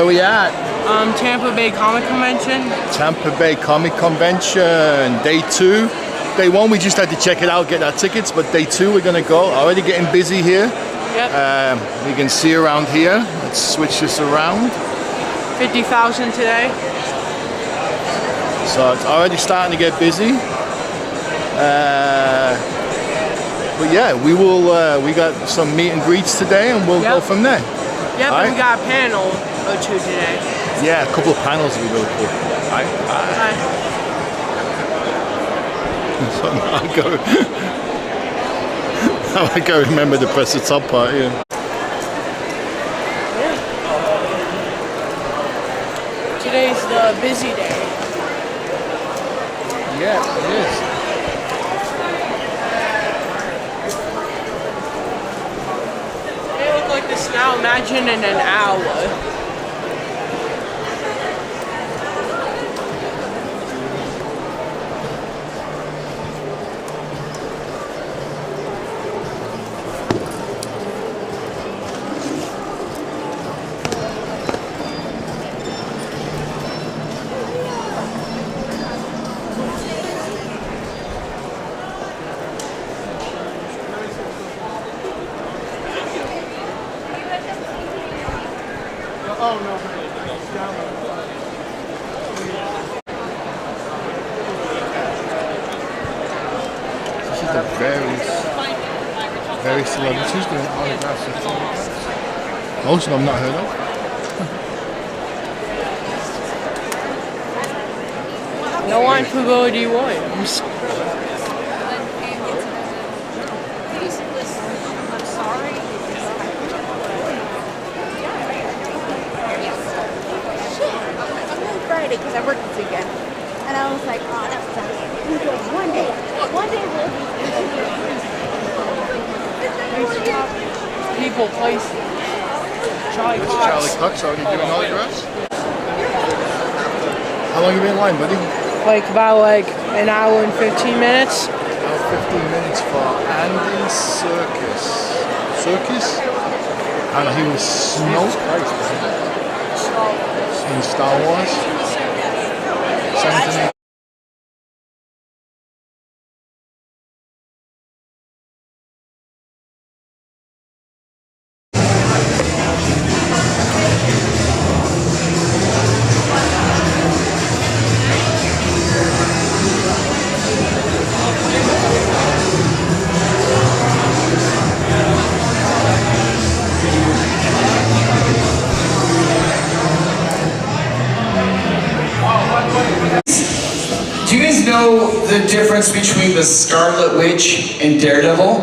we at? Tampa Bay Comic Convention. Tampa Bay Comic Convention, day 2. Day 1 we just had to check it out, get our tickets, but day 2 we're gonna go. Already getting busy here. Yep. You can see around here. Let's switch this around. 50,000 today. So it's already starting to get busy. But yeah, we got some meet and greets today, and we'll go from there. Yep, and we got a panel or 2 today. Yeah, a couple of panels will be really cool. All right. So now I go remember to press the top part, yeah. Today's the busy day. Yeah, it is. They look like this now, imagine in an hour. Oh no. This is the very celebrities doing autographs and photographs. Most of them not heard of. No one for Bodie Williams. Because I worked this weekend, and I was like, oh, that's funny. One day we'll be. People, places. Charlie Cox. Charlie Cox already doing autographs? How long have you been in line, buddy? Like about an hour and 15 minutes. About 15 minutes for Andy Circus. And he was Snow in Star Wars. Something. Do you guys know the difference between the Scarlet Witch and Daredevil?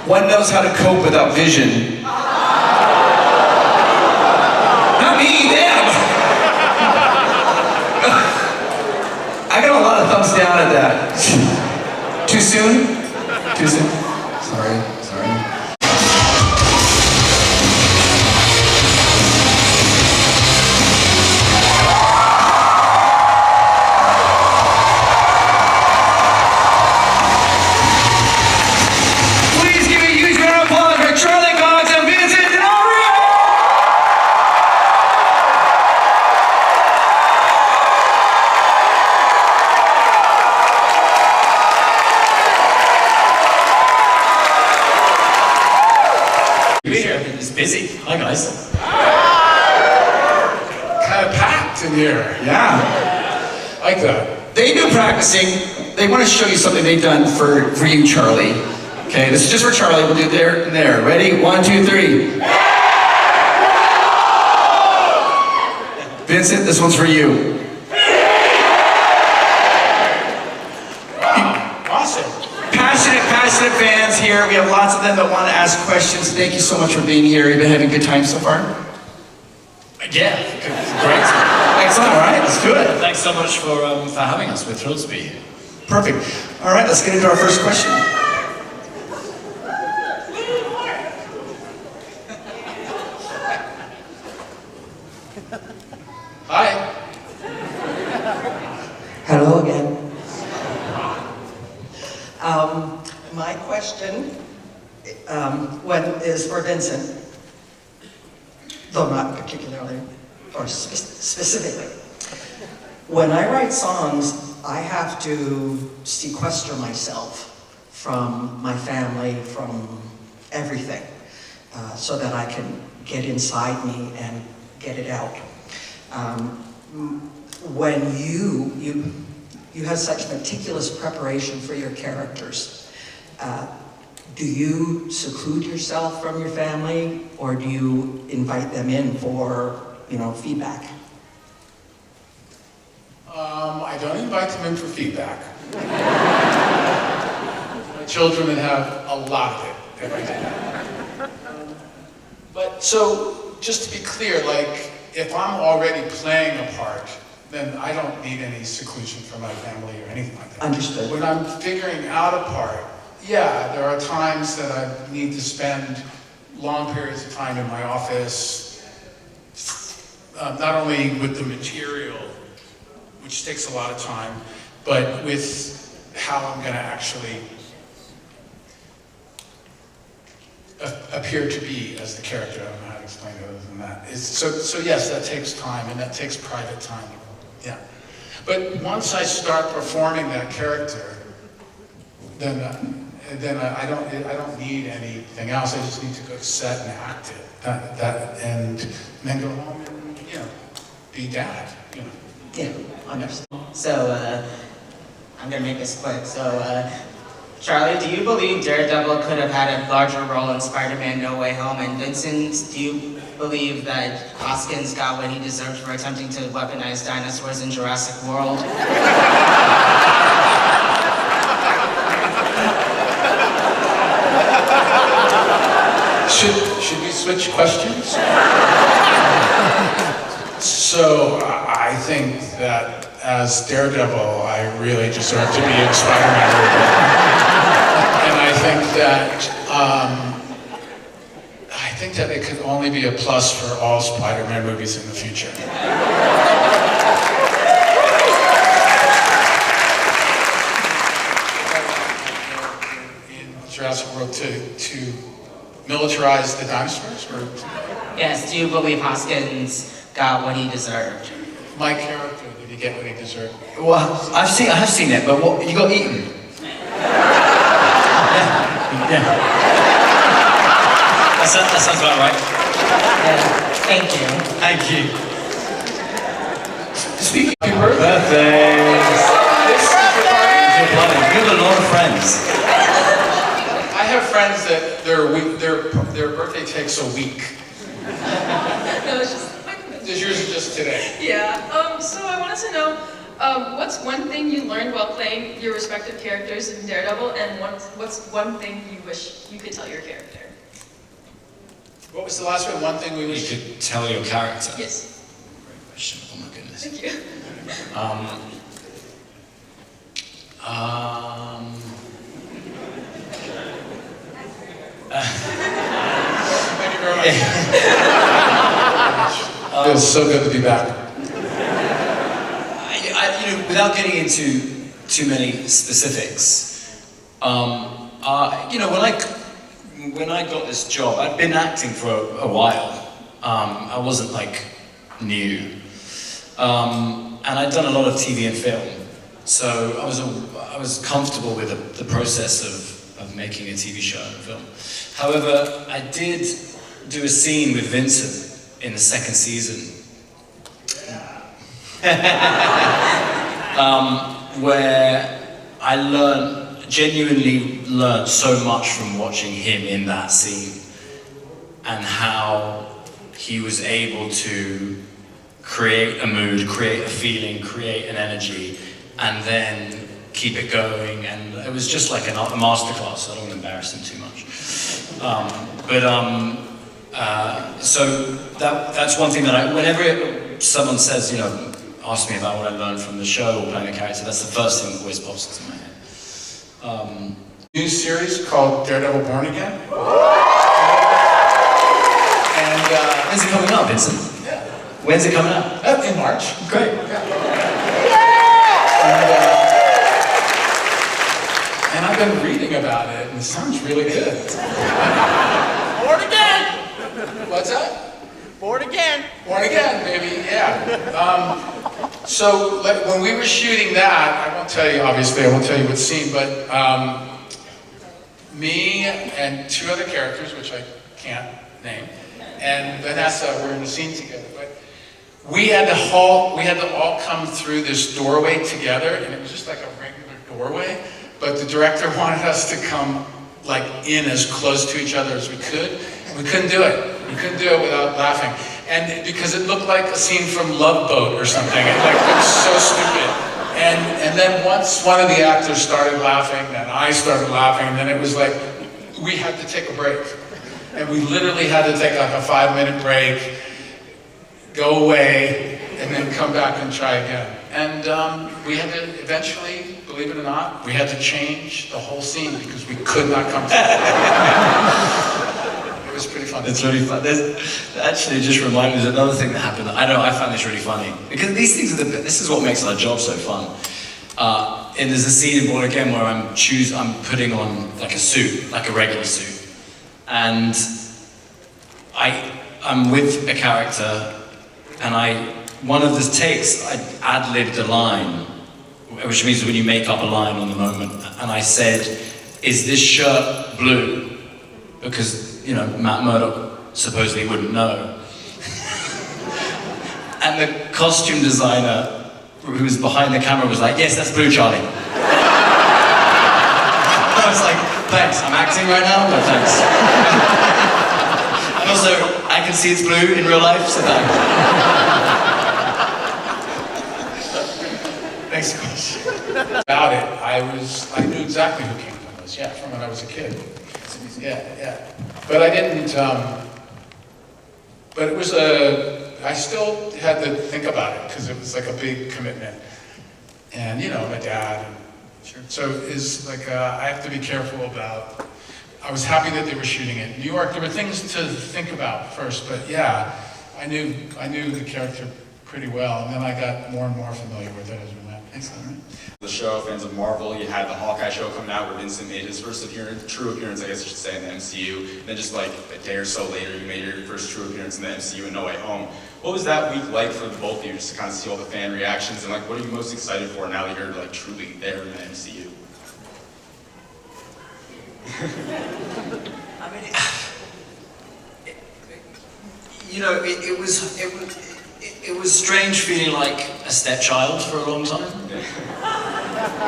One knows how to cope without vision. Not me, them! I got a lot of thumbs down at that. Too soon? Too soon? Sorry. Cox and Vincent and It's busy. Hi guys. Kind of packed in here. Yeah. Like that. They've been practicing. They want to show you something they've done for you, Charlie. Okay, this is just for Charlie. We'll do there and there. Ready? 1, 2, 3. Vincent, this one's for you. Awesome. Passionate fans here. We have lots of them that want to ask questions. Thank you so much for being here. You've been having a good time so far? Yeah, great. Excellent. All right, let's do it. Thanks so much for having us. We're thrilled to be here. Perfect. All right, let's get into our first question. Hi. Hello again. My question is for Vincent, though not particularly, or specifically. When I write songs, I have to sequester myself from my family, from everything, so that I can get inside me and get it out. When you have such meticulous preparation for your characters, do you seclude yourself from your family, or do you invite them in for, feedback? I don't invite them in for feedback. My children have a lot of it every day. But so, just to be clear, like, if I'm already playing a part, then I don't need any seclusion from my family or anything like that. Understood. When I'm figuring out a part, yeah, there are times that I need to spend long periods of time in my office, not only with the material, which takes a lot of time, but with how I'm going to actually appear to be as the character. I don't know how to explain it other than that. So yes, that takes time, and that takes private time. Yeah. But once I start performing that character, then I don't need anything else. I just need to go to set and act it. And then go home and be dad. Yeah, understood. So, I'm gonna make this quick. So, Charlie, do you believe Daredevil could have had a larger role in Spider-Man No Way Home? And Vincent, do you believe that Hoskins got what he deserved for attempting to weaponize dinosaurs in Jurassic World? Should we switch questions? So, I think that as Daredevil, I really deserve to be in Spider-Man movie. And I think that it could only be a plus for all Spider-Man movies in the future. In Jurassic World to militarize the dinosaurs? Or? Yes, do you believe Hoskins got what he deserved? My character, did he get what he deserved? Well, I have seen it, but what, you got eaten? Yeah. That sounds about right. Thank you. Thank you. Speaking of birthday, Birthdays. You have a lot of friends. I have friends that their birthday takes a week. No, it's just Yours is just today. yeah. So I wanted to know, what's one thing you learned while playing your respective characters in Daredevil, and what's one thing you wish you could tell your character? What was the last one? One thing we You wish. could tell your character. Yes. Great question. Oh my goodness. Thank you. Thank you very much. It's so good to be back. Without getting into too many specifics, when I got this job, I'd been acting for a while. I wasn't like new, and I'd done a lot of TV and film, so I was comfortable with the process of making a TV show and film. However, I did do a scene with Vincent in the second season, where I genuinely learned so much from watching him in that scene, and how he was able to create a mood, create a feeling, create an energy, and then keep it going. And it was just like a masterclass. I don't want to embarrass him too much. So that's one thing that whenever someone says, ask me about what I learned from the show or playing a character, that's the first thing that always pops into my head. New series called Daredevil Born Again. And When's it coming up, Vincent? yeah, When's it coming up? in March. Great. And I've been reading about it, and it sounds really good. Born again! What's that? Born again. Born again, baby, yeah. So when we were shooting that, I won't tell you, obviously, I won't tell you what scene, but me and two other characters, which I can't name, and Vanessa were in the scene together. But we had to all come through this doorway together, and it was just like a regular doorway, but the director wanted us to come like in as close to each other as we could. We couldn't do it. We couldn't do it without laughing. And because it looked like a scene from Love Boat or something. It was so stupid. And then once one of the actors started laughing, and I started laughing, and then it was like, we had to take a break. And we literally had to take like a 5-minute break, go away, and then come back and try again. And we had to eventually, believe it or not, we had to change the whole scene because we could not come together. It was pretty fun. It's really fun. Actually, just reminded me of another thing that happened. I found this really funny because these things are this is what makes our job so fun. And there's a scene in Born Again where I'm putting on like a suit, like a regular suit, and I'm with a character, and one of the takes I ad-libbed a line, which means when you make up a line on the moment, and I said, "Is this shirt blue?" Because Matt Murdock supposedly wouldn't know. And the costume designer who was behind the camera was like, "Yes, that's blue, Charlie." I was like, "Thanks, I'm acting right now, but thanks." And also, I can see it's blue in real life, so thanks. Next question. About it, I knew exactly who Keegan was, from when I was a kid. Yeah. But I didn't, but it was I still had to think about it because it was like a big commitment. And my dad, so it's like, I have to be careful about, I was happy that they were shooting it in New York. There were things to think about first, but yeah, I knew the character pretty well, and then I got more and more familiar with it as we went. Excellent. The show, fans of Marvel, you had the Hawkeye show coming out where Vincent made his first true appearance, I guess I should say, in the MCU. And then just like a day or so later, you made your first true appearance in the MCU in No Way Home. What was that week like for both of you, just to kind of see all the fan reactions, and like, what are you most excited for now that you're like truly there in the MCU? I mean, it was strange feeling like a stepchild for a long time.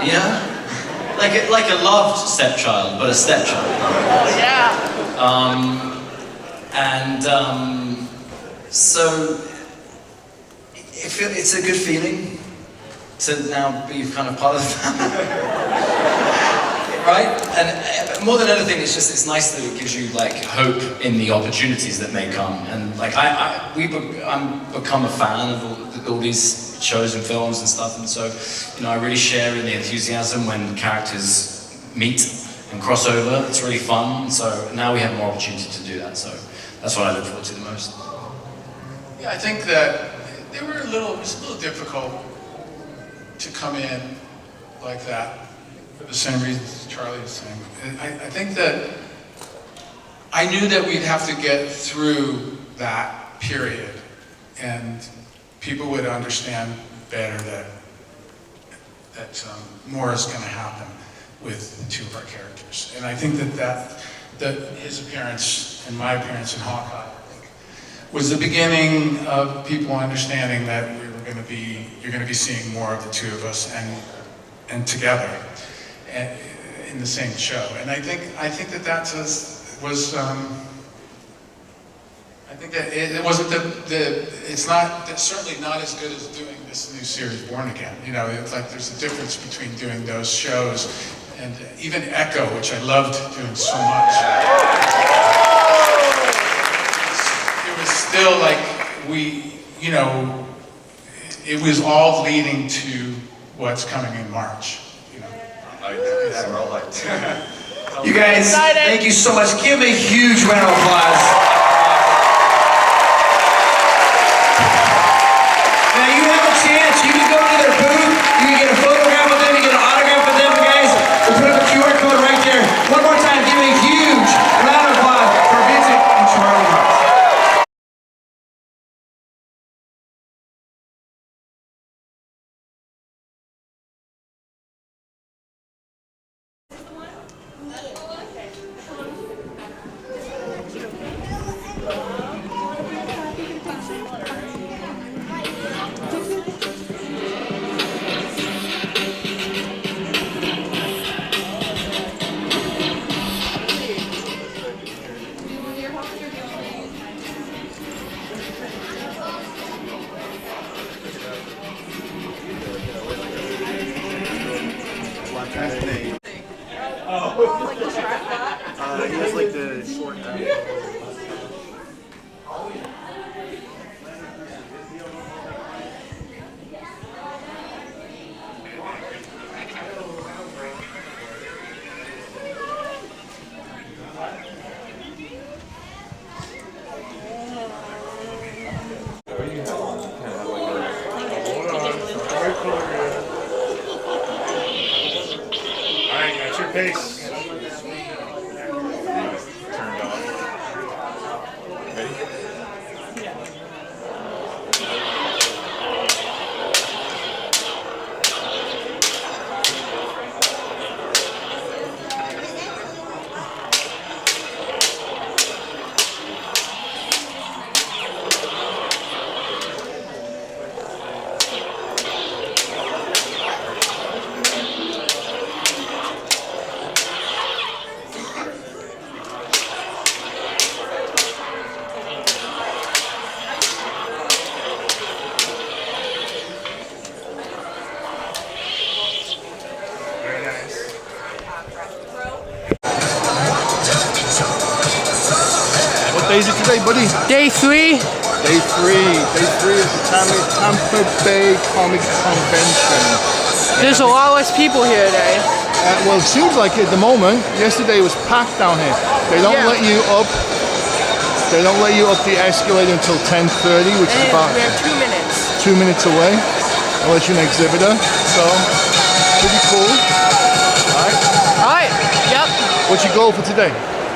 Yeah, like a loved stepchild, but a stepchild. Oh yeah. So it's a good feeling to now be kind of part of the family. Right? And more than anything, it's nice that it gives you like hope in the opportunities that may come. And like I'm become a fan of all these shows and films and stuff, and so I really share in the enthusiasm when characters meet and cross over. It's really fun. So now we have more opportunity to do that. So that's what I look forward to the most. Yeah, I think that it was a little difficult to come in like that. For the same reasons Charlie was saying. I think that I knew that we'd have to get through that period and people would understand better that more is going to happen with the two of our characters. And I think that his appearance and my appearance in Hawkeye, I think, was the beginning of people understanding that you're going to be seeing more of the two of us and together. In the same show, and I think that was I think that it wasn't it's not certainly not as good as doing this new series Born Again. It's like there's a difference between doing those shows and even Echo, which I loved doing so much. It was still like it was all leading to what's coming in March. You guys, thank you so much. Give a huge round of applause. He was like the short guy. Alright, got your pace. What day is it today, buddy? Day 3. Day 3. Day 3 of the Tampa Bay Comic Convention. There's a lot less people here today. Well, it seems like at the moment. Yesterday was packed down here. They don't let you up. They don't let you up the escalator until 10:30, which is about We have 2 minutes. 2 minutes away, unless you're an exhibitor. So, pretty cool. Alright, yep. What's your goal for today?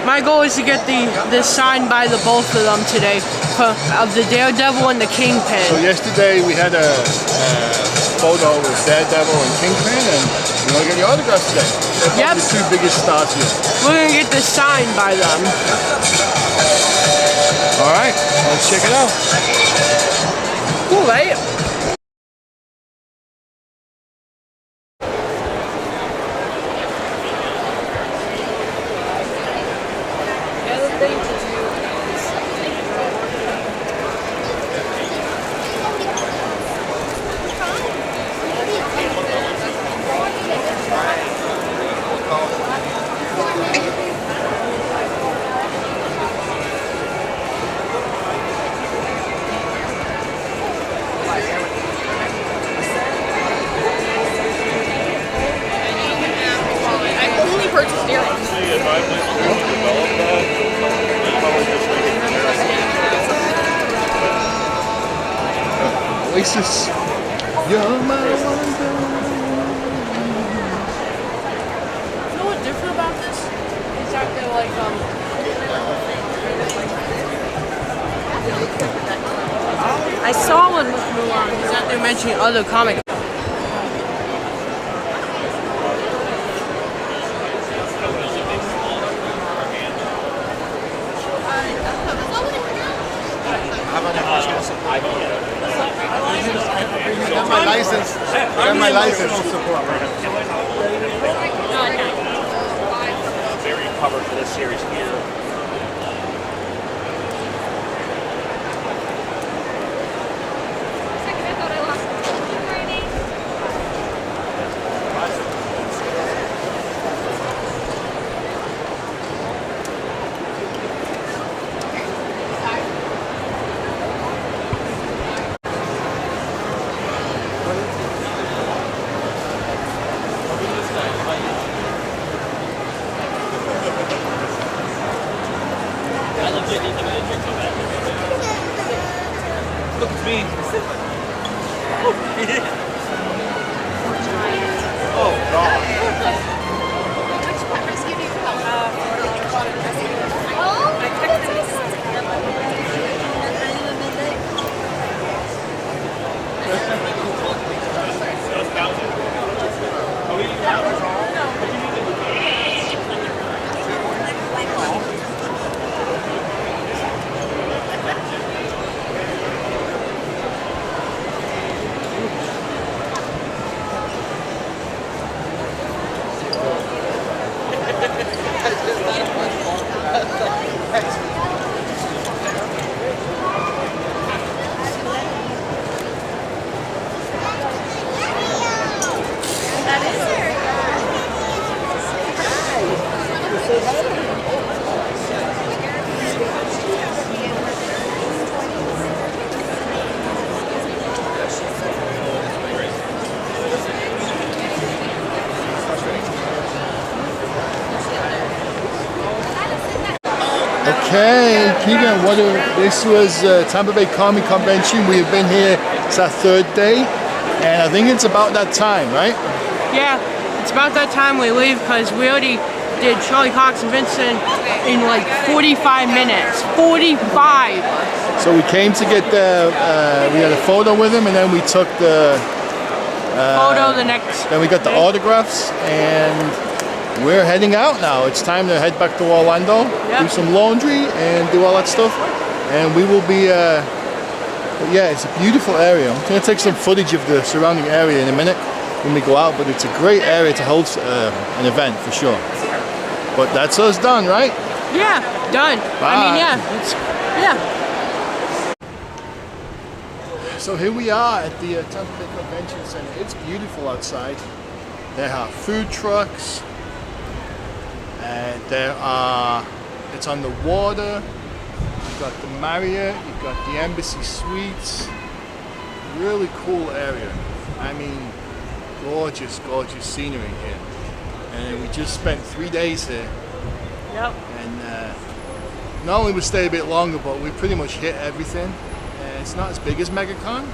My goal is to get the sign by the both of them today of the Daredevil and the Kingpin. So yesterday we had a photo with Daredevil and Kingpin, and you want to get your autographs today. They're Yep. the 2 biggest stars here. We're gonna get the sign by them. All right, let's check it out. Cool, right? Oasis, you're my wonder. You know what's different about this? Is that they're like, I saw one with Mulan. Is that they're mentioning other comics. Got my license. Got my license. Very covered for this series here. Look at me. Oh, God. Okay, Keegan, this was Tampa Bay Comic Convention. We have been here, it's our third day, and I think it's about that time, right? Yeah, it's about that time we leave because we already did Charlie, Cox and Vincent in like 45 minutes. 45! So we came to get we had a photo with him, and then we took the photo the next. Then we got the autographs, and we're heading out now. It's time to head back to Orlando, do some laundry, and do all that stuff. And we will be. But yeah, it's a beautiful area. I'm gonna take some footage of the surrounding area in a minute when we go out. But it's a great area to hold an event for sure. But that's us done, right? Yeah, done. Bye. I mean, yeah. So here we are at the Tampa Bay Convention Center. It's beautiful outside. There are food trucks. And it's on the water. You've got the Marriott, you've got the Embassy Suites. Really cool area. I mean, gorgeous, gorgeous scenery here. And we just spent 3 days here. Yep. And not only we stay a bit longer, but we pretty much hit everything. It's not as big as MegaCon.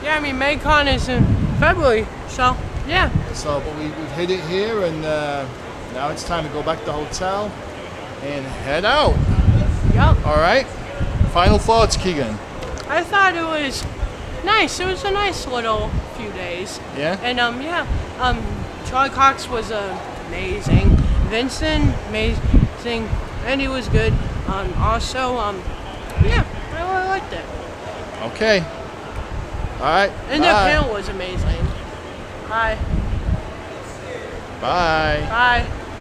Yeah, I mean, MegaCon is in February, so yeah. So, but we've hit it here, and now it's time to go back to the hotel and head out. Yep. All right. Final thoughts, Keegan. I thought it was nice. It was a nice little few days. Yeah. And Charlie Cox was amazing. Vincent, amazing. Andy was good. Also, yeah, I really liked it. Okay. All right. And the panel was amazing. Bye. Bye. Bye.